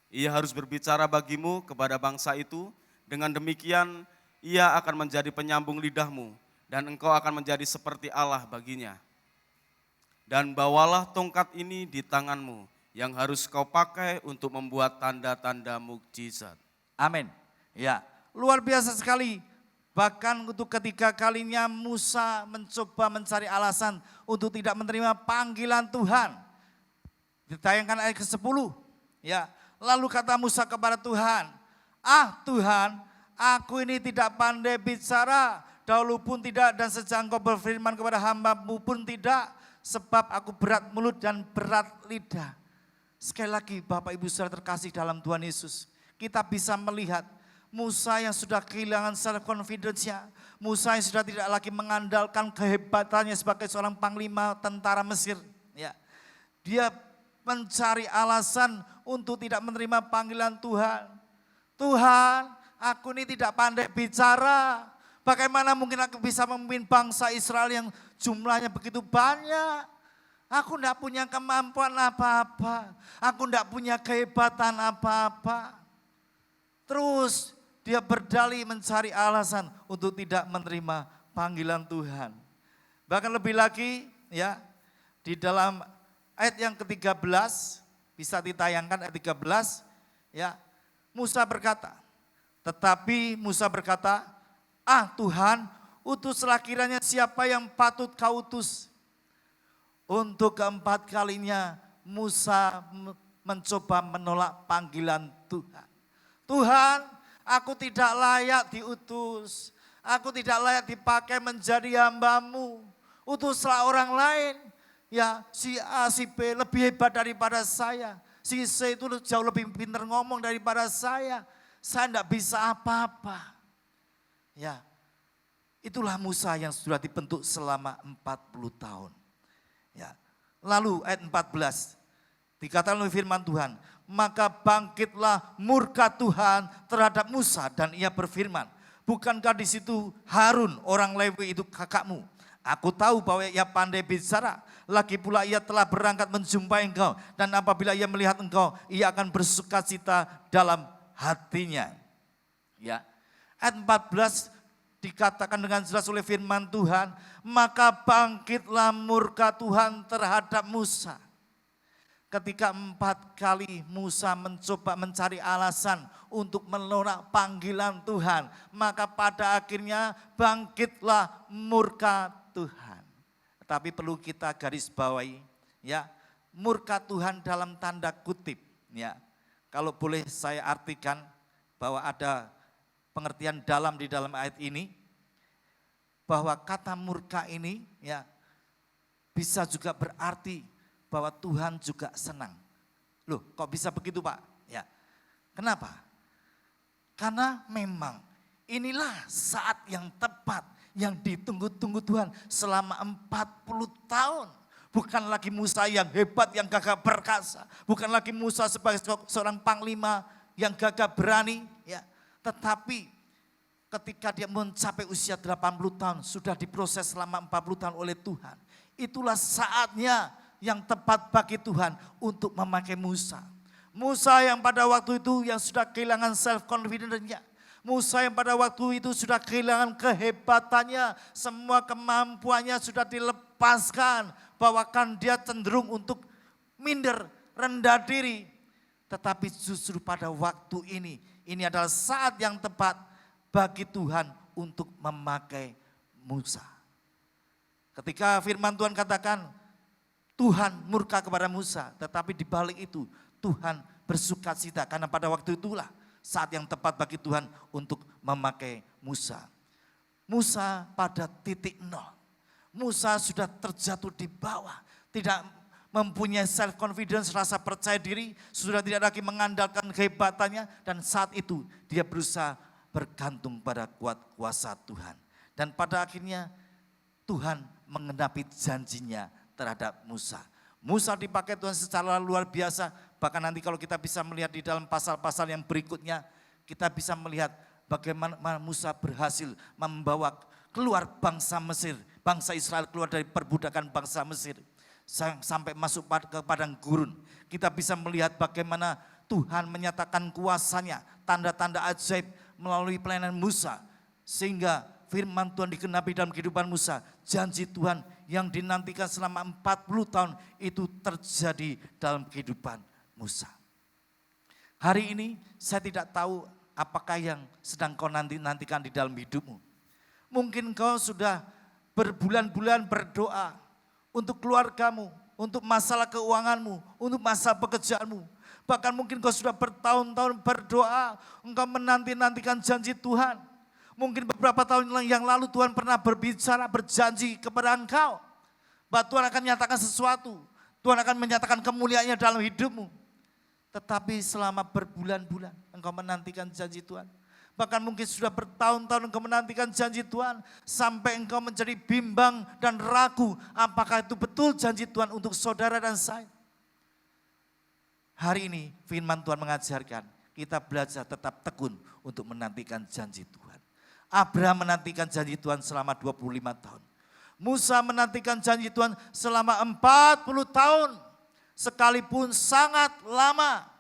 Ia harus berbicara bagimu kepada bangsa itu, dengan demikian ia akan menjadi penyambung lidahmu dan engkau akan menjadi seperti Allah baginya. Dan bawalah tongkat ini di tanganmu yang harus kau pakai untuk membuat tanda-tanda mukjizat. Amin. Ya, luar biasa sekali. Bahkan untuk ketiga kalinya Musa mencoba mencari alasan untuk tidak menerima panggilan Tuhan. Ditayangkan ayat ke-10. Ya, lalu kata Musa kepada Tuhan, "Ah Tuhan, aku ini tidak pandai bicara, dahulu pun tidak, dan sejak Engkau berfirman kepada hamba-Mu pun tidak, sebab aku berat mulut dan berat lidah." Sekali lagi Bapak Ibu Saudara terkasih dalam Tuhan Yesus, kita bisa melihat Musa yang sudah kehilangan self confidence-nya, Musa yang sudah tidak lagi mengandalkan kehebatannya sebagai seorang panglima tentara Mesir. Ya, dia mencari alasan untuk tidak menerima panggilan Tuhan. "Tuhan, aku ini tidak pandai bicara. Bagaimana mungkin aku bisa memimpin bangsa Israel yang jumlahnya begitu banyak? Aku tidak punya kemampuan apa-apa. Aku tidak punya kehebatan apa-apa." Terus dia berdalih mencari alasan untuk tidak menerima panggilan Tuhan. Bahkan lebih lagi ya, di dalam ayat yang ke-13, bisa ditayangkan ayat 13, ya. Musa berkata, tetapi Musa berkata, "Ah Tuhan, utuslah kiranya siapa yang patut Kau utus." Untuk keempat kalinya Musa mencoba menolak panggilan Tuhan. "Tuhan, aku tidak layak diutus. Aku tidak layak dipakai menjadi hamba-Mu. Utuslah orang lain. Ya, si A, si B lebih hebat daripada saya. Si C itu jauh lebih pintar ngomong daripada saya. Saya tidak bisa apa-apa." Ya, itulah Musa yang sudah dibentuk selama 40 tahun. Ya. Lalu ayat 14, dikatakan oleh firman Tuhan, "Maka bangkitlah murka Tuhan terhadap Musa dan ia berfirman, bukankah di situ Harun orang Lewi itu kakakmu? Aku tahu bahwa ia pandai bicara, lagi pula ia telah berangkat menjumpai engkau, dan apabila ia melihat engkau, ia akan bersukacita dalam hatinya." Ya. Ayat 14 dikatakan dengan jelas oleh firman Tuhan, "Maka bangkitlah murka Tuhan terhadap Musa." Ketika 4 kali Musa mencoba mencari alasan untuk menolak panggilan Tuhan, maka pada akhirnya bangkitlah murka Tuhan. Tapi perlu kita garis bawahi, ya, murka Tuhan dalam tanda kutip, ya. Kalau boleh saya artikan bahwa ada pengertian dalam di dalam ayat ini, bahwa kata murka ini ya bisa juga berarti bahwa Tuhan juga senang. Loh, kok bisa begitu Pak? Ya. Kenapa? Karena memang inilah saat yang tepat yang ditunggu-tunggu Tuhan selama 40 tahun. Bukan lagi Musa yang hebat, yang gagah perkasa. Bukan lagi Musa sebagai seorang panglima yang gagah berani, ya. Tetapi ketika dia mencapai usia 80 tahun, sudah diproses selama 40 tahun oleh Tuhan. Itulah saatnya yang tepat bagi Tuhan untuk memakai Musa. Musa yang pada waktu itu yang sudah kehilangan self confidence-nya. Musa yang pada waktu itu sudah kehilangan kehebatannya, semua kemampuannya sudah dilepaskan, bahkan dia cenderung untuk minder, rendah diri. Tetapi justru pada waktu ini adalah saat yang tepat bagi Tuhan untuk memakai Musa. Ketika firman Tuhan katakan Tuhan murka kepada Musa, tetapi di balik itu Tuhan bersukacita karena pada waktu itulah saat yang tepat bagi Tuhan untuk memakai Musa. Musa pada titik nol. Musa sudah terjatuh di bawah, tidak mempunyai self confidence, rasa percaya diri, sudah tidak lagi mengandalkan kehebatannya, dan saat itu dia berusaha bergantung pada kuat kuasa Tuhan. Dan pada akhirnya Tuhan mengenapi janjinya terhadap Musa. Musa dipakai Tuhan secara luar biasa, bahkan nanti kalau kita bisa melihat di dalam pasal-pasal yang berikutnya, kita bisa melihat bagaimana Musa berhasil membawa keluar bangsa Mesir, bangsa Israel keluar dari perbudakan bangsa Mesir, sampai masuk ke padang gurun. Kita bisa melihat bagaimana Tuhan menyatakan kuasanya, tanda-tanda ajaib melalui pelayanan Musa, sehingga firman Tuhan dikenapi dalam kehidupan Musa. Janji Tuhan yang dinantikan selama 40 tahun itu terjadi dalam kehidupan Musa. Hari ini saya tidak tahu apakah yang sedang kau nantikan di dalam hidupmu. Mungkin kau sudah berbulan-bulan berdoa untuk keluargamu, untuk masalah keuanganmu, untuk masalah pekerjaanmu. Bahkan mungkin kau sudah bertahun-tahun berdoa, engkau menanti-nantikan janji Tuhan. Mungkin beberapa tahun yang lalu Tuhan pernah berbicara, berjanji kepada engkau bahwa Tuhan akan menyatakan sesuatu. Tuhan akan menyatakan kemuliaannya dalam hidupmu. Tetapi selama berbulan-bulan engkau menantikan janji Tuhan. Bahkan mungkin sudah bertahun-tahun engkau menantikan janji Tuhan. Sampai engkau menjadi bimbang dan ragu apakah itu betul janji Tuhan untuk saudara dan saya. Hari ini firman Tuhan mengajarkan kita belajar tetap tekun untuk menantikan janji Tuhan. Abraham menantikan janji Tuhan selama 25 tahun. Musa menantikan janji Tuhan selama 40 tahun. Sekalipun sangat lama,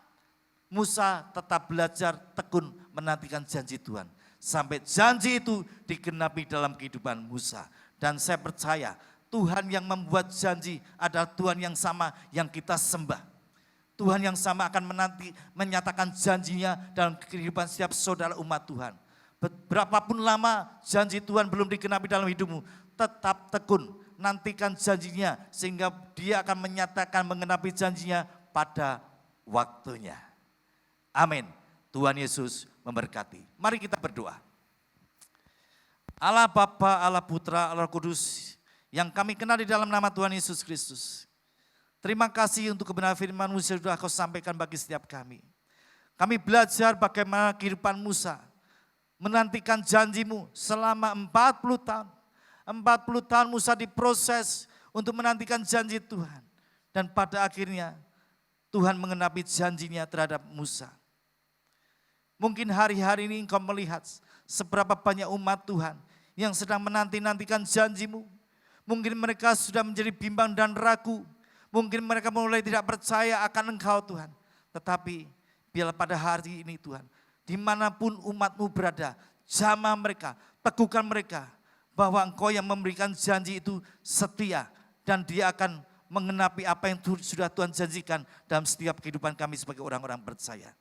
Musa tetap belajar tekun menantikan janji Tuhan. Sampai janji itu digenapi dalam kehidupan Musa. Dan saya percaya Tuhan yang membuat janji adalah Tuhan yang sama yang kita sembah. Tuhan yang sama akan menyatakan janjinya dalam kehidupan setiap saudara umat Tuhan. Berapapun lama janji Tuhan belum digenapi dalam hidupmu, tetap tekun, nantikan janjinya sehingga dia akan menyatakan mengenapi janjinya pada waktunya. Amin. Tuhan Yesus memberkati. Mari kita berdoa. Allah Bapa, Allah Putra, Allah Kudus yang kami kenal di dalam nama Tuhan Yesus Kristus. Terima kasih untuk kebenaran firman-Mu yang sudah Kau sampaikan bagi setiap kami. Kami belajar bagaimana kehidupan Musa menantikan janji-Mu selama 40 tahun. 40 tahun Musa diproses untuk menantikan janji Tuhan. Dan pada akhirnya Tuhan mengenapi janjinya terhadap Musa. Mungkin hari-hari ini engkau melihat seberapa banyak umat Tuhan yang sedang menanti-nantikan janji-Mu. Mungkin mereka sudah menjadi bimbang dan ragu. Mungkin mereka mulai tidak percaya akan Engkau Tuhan. Tetapi biarlah pada hari ini Tuhan, dimanapun umat-Mu berada, jamah mereka, teguhkan mereka, bahwa Engkau yang memberikan janji itu setia, dan Dia akan mengenapi apa yang sudah Tuhan janjikan dalam setiap kehidupan kami sebagai orang-orang percaya.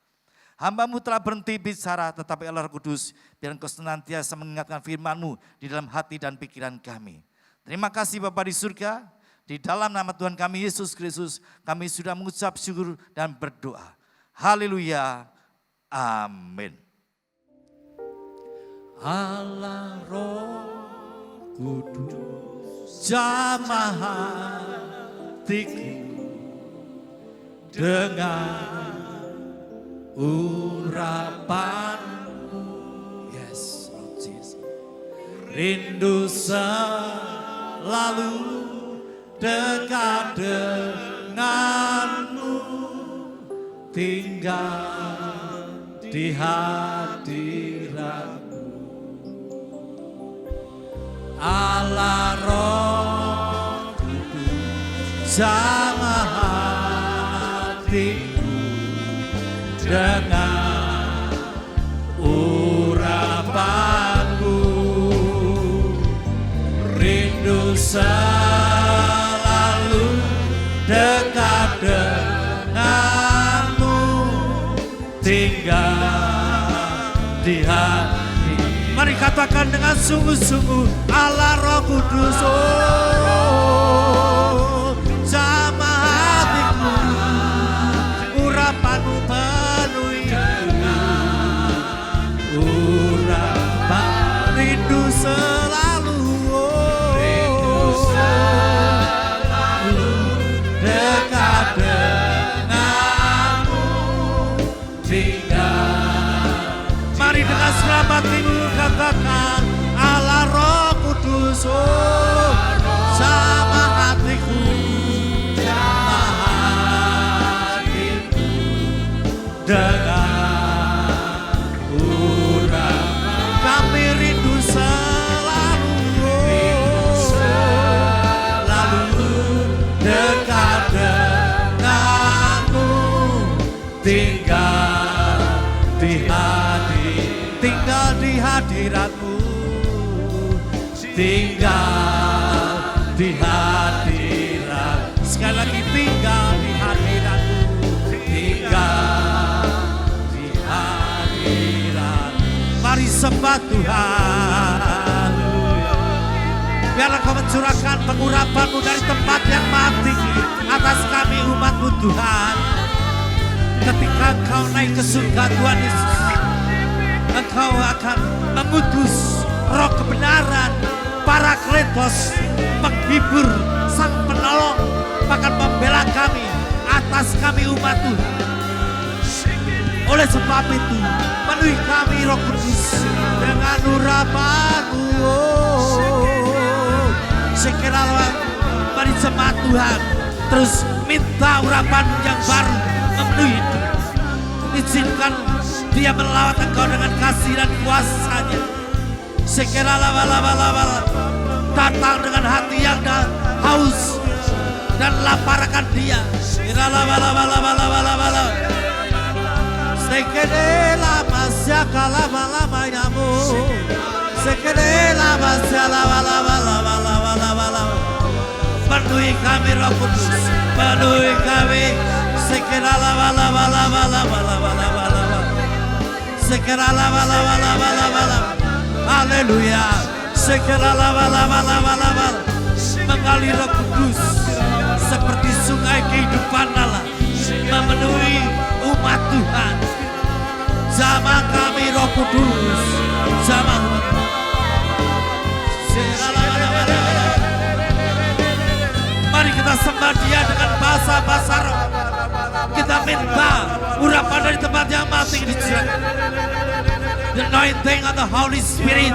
Hamba-Mu telah berhenti bicara, tetapi Allah Kudus, biar Engkau senantiasa mengingatkan firman-Mu di dalam hati dan pikiran kami. Terima kasih Bapa di surga, di dalam nama Tuhan kami Yesus Kristus, kami sudah mengucap syukur dan berdoa. Haleluya. Amin. Allah Roh Kudus, jamah hatiku dengan urapanmu. Yes, Lord Jesus. Rindu selalu dekat denganmu, tinggal di hadiratmu. Allah Roh Kudus, jamah hatiku dengan urapanmu. Rindu selalu dekat denganmu, tinggal di hati. Mari katakan dengan sungguh-sungguh, Allah Roh Kudus, oh, jamah hatiku, urapanmu penuhi urapan. Rindu selalu, oh, rindu selalu dekat denganmu, tinggal. Mari dengan selamat hatimu katakan, Allah Roh Kudus, oh, jamah hatiku, jamah hatiku dengan urapan. Kami rindu selalu, oh, selalu dekat denganmu, tinggal di hadiratmu, tinggal di hadirat. Sekali lagi, tinggal di hadiratmu, tinggal di hadirat. Mari sembah Tuhan. Biarlah Kau mencurahkan pengurapan-Mu dari tempat yang maha tinggi atas kami umat-Mu Tuhan. ketika Engkau naik ke surga Tuhan Yesus, Engkau akan mengutus roh kebenaran, Parakletos, penghibur, sang penolong, akan membela kami atas kami umat Tuhan. Oleh sebab itu, penuhi kami Roh Kudus dengan urapan-Mu. Sekiralah mari jemaat Tuhan terus minta urapan yang baru memenuhi hidup. Izinkan Dia melawat engkau dengan kasih dan kuasa-Nya. Sekiralah datang dengan hati yang haus dan lapar akan Dia. Sekedela masya kalama yamu. Sekedela masya lama. Penuhi kami Roh Kudus, penuhi kami. Sekedela Sekedela Haleluya. Sekedela mengalir Roh Kudus seperti sungai kehidupan Allah memenuhi umat Tuhan. Zaman kami Roh Kudus, zaman mari kita sembah Dia dengan bahasa-bahasa roh. Kita minta urapan dari tempat yang mati dicurahkan. The anointing of the Holy Spirit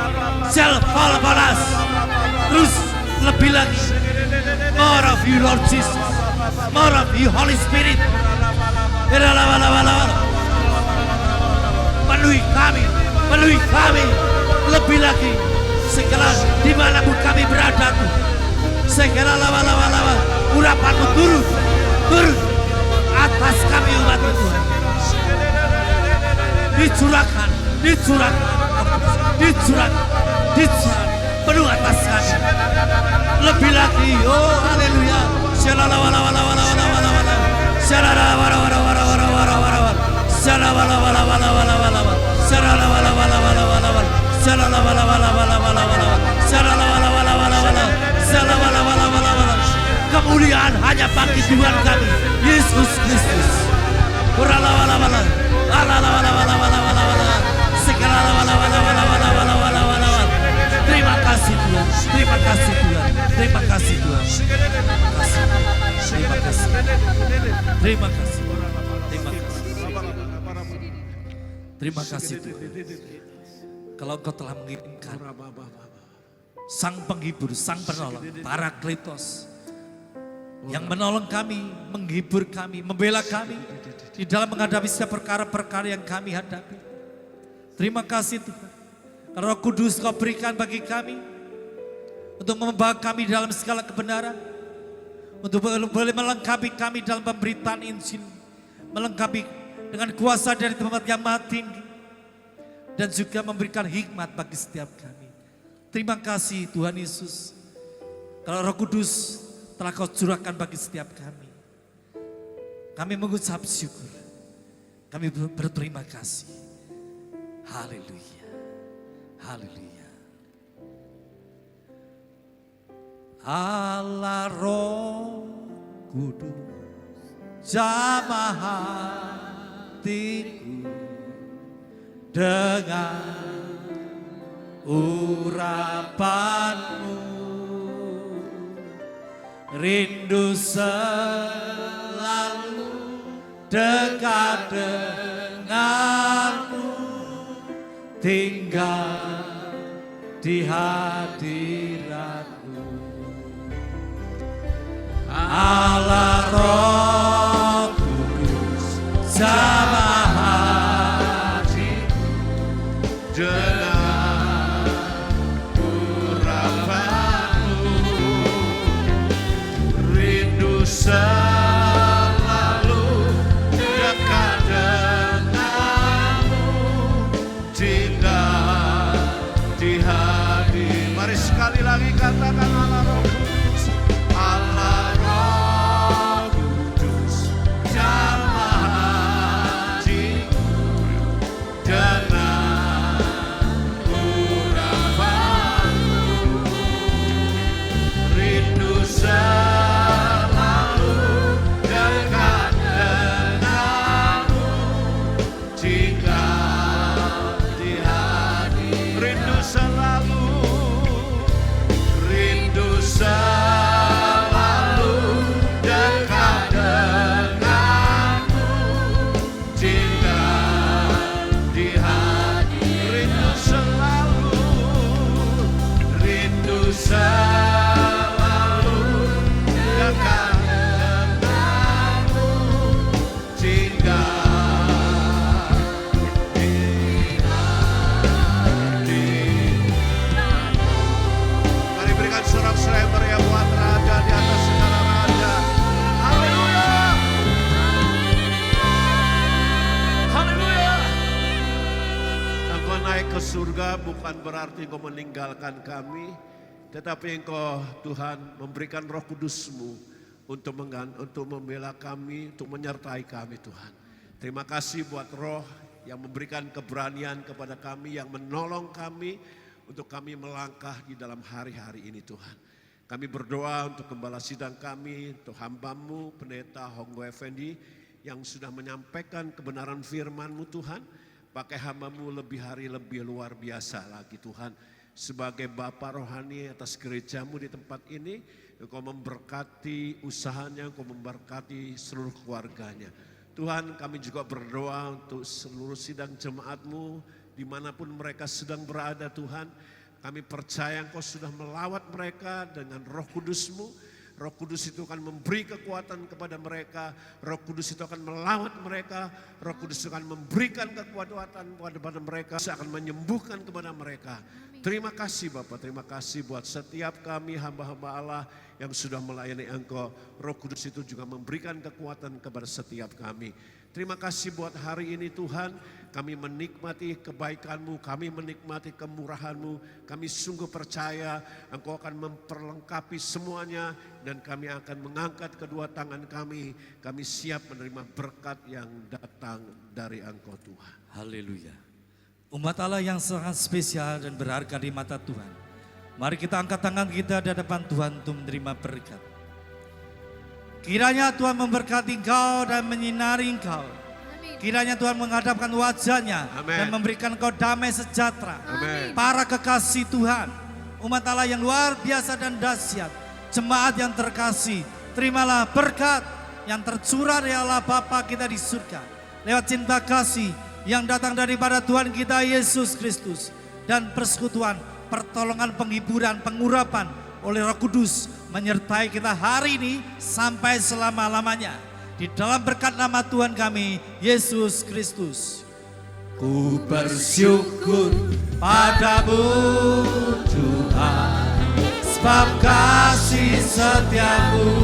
shall fall upon us. Terus lebih lagi, more of you Lord Jesus, more of you Holy Spirit. Penuhi kami lebih lagi. Segala dimanapun kami berada tuh, segala urapan-Mu turun atas kami umat Tuhan. Dicurahkan penuh atas kami. Lebih lagi, oh haleluya. Kemuliaan hanya bagi Tuhan kami, Yesus Kristus. Terima kasih Tuhan, terima kasih Tuhan, terima kasih Tuhan, terima kasih, terima kasih, terima kasih Tuhan. Kalau Engkau telah mengirimkan Sang Penghibur, Sang Penolong, Parakletos, yang menolong kami, menghibur kami, membela kami di dalam menghadapi setiap perkara-perkara yang kami hadapi. Terima kasih Tuhan. Roh Kudus Kau berikan bagi kami untuk membawa kami dalam segala kebenaran, untuk boleh melengkapi kami dalam pemberitaan Injil, melengkapi dengan kuasa dari tempat yang maha tinggi, dan juga memberikan hikmat bagi setiap kami. Terima kasih Tuhan Yesus. Kalau Roh Kudus telah Kau curahkan bagi setiap kami, kami mengucap syukur, kami berterima kasih. Haleluya, haleluya. Allah Roh Kudus, jamah hatiku dengan urapan-Mu, rindu selalu dekat denganmu, tinggal di hadirat-Mu. Allah Roh Kudus, jamah hatiku dengan urapan-Mu, rindu selalu dekat denganmu, tinggal di hati. Mari sekali bukan berarti Engkau meninggalkan kami, tetapi Engkau Tuhan memberikan Roh Kudus-Mu untuk membela kami, untuk menyertai kami Tuhan. Terima kasih buat Roh yang memberikan keberanian kepada kami, yang menolong kami untuk kami melangkah di dalam hari-hari ini Tuhan. Kami berdoa untuk gembala sidang kami, untuk hamba-Mu, Pendeta Honggo Effendi, yang sudah menyampaikan kebenaran firman-Mu Tuhan. Pakai hamba-Mu lebih hari lebih luar biasa lagi Tuhan. Sebagai Bapa rohani atas gereja-Mu di tempat ini, Engkau memberkati usahanya, Engkau memberkati seluruh keluarganya. Tuhan, kami juga berdoa untuk seluruh sidang jemaat-Mu dimanapun mereka sedang berada Tuhan. Kami percaya Engkau sudah melawat mereka dengan Roh Kudus-Mu. Roh Kudus itu akan memberi kekuatan kepada mereka. Roh Kudus itu akan melawat mereka. Roh Kudus itu akan memberikan kekuatan kepada mereka. Akan menyembuhkan kepada mereka. Terima kasih Bapak, terima kasih buat setiap kami hamba-hamba Allah yang sudah melayani Engkau. Roh Kudus itu juga memberikan kekuatan kepada setiap kami. Terima kasih buat hari ini Tuhan, kami menikmati kebaikan-Mu, kami menikmati kemurahan-Mu, kami sungguh percaya Engkau akan memperlengkapi semuanya dan kami akan mengangkat kedua tangan kami siap menerima berkat yang datang dari Engkau Tuhan. Haleluya. Umat Allah yang sangat spesial dan berharga di mata Tuhan. Mari kita angkat tangan kita di hadapan Tuhan untuk menerima berkat. Kiranya Tuhan memberkati engkau dan menyinari engkau. Kiranya Tuhan menghadapkan wajahnya dan memberikan engkau damai sejahtera. Para kekasih Tuhan, umat Allah yang luar biasa dan dahsyat, jemaat yang terkasih, terimalah berkat yang tercurah dari Allah Bapa kita di surga. Lewat cinta kasih yang datang daripada Tuhan kita Yesus Kristus dan persekutuan, pertolongan, penghiburan, pengurapan oleh Roh Kudus menyertai kita hari ini sampai selama-lamanya. Di dalam berkat nama Tuhan kami, Yesus Kristus. Ku bersyukur padamu Tuhan, sebab kasih setiamu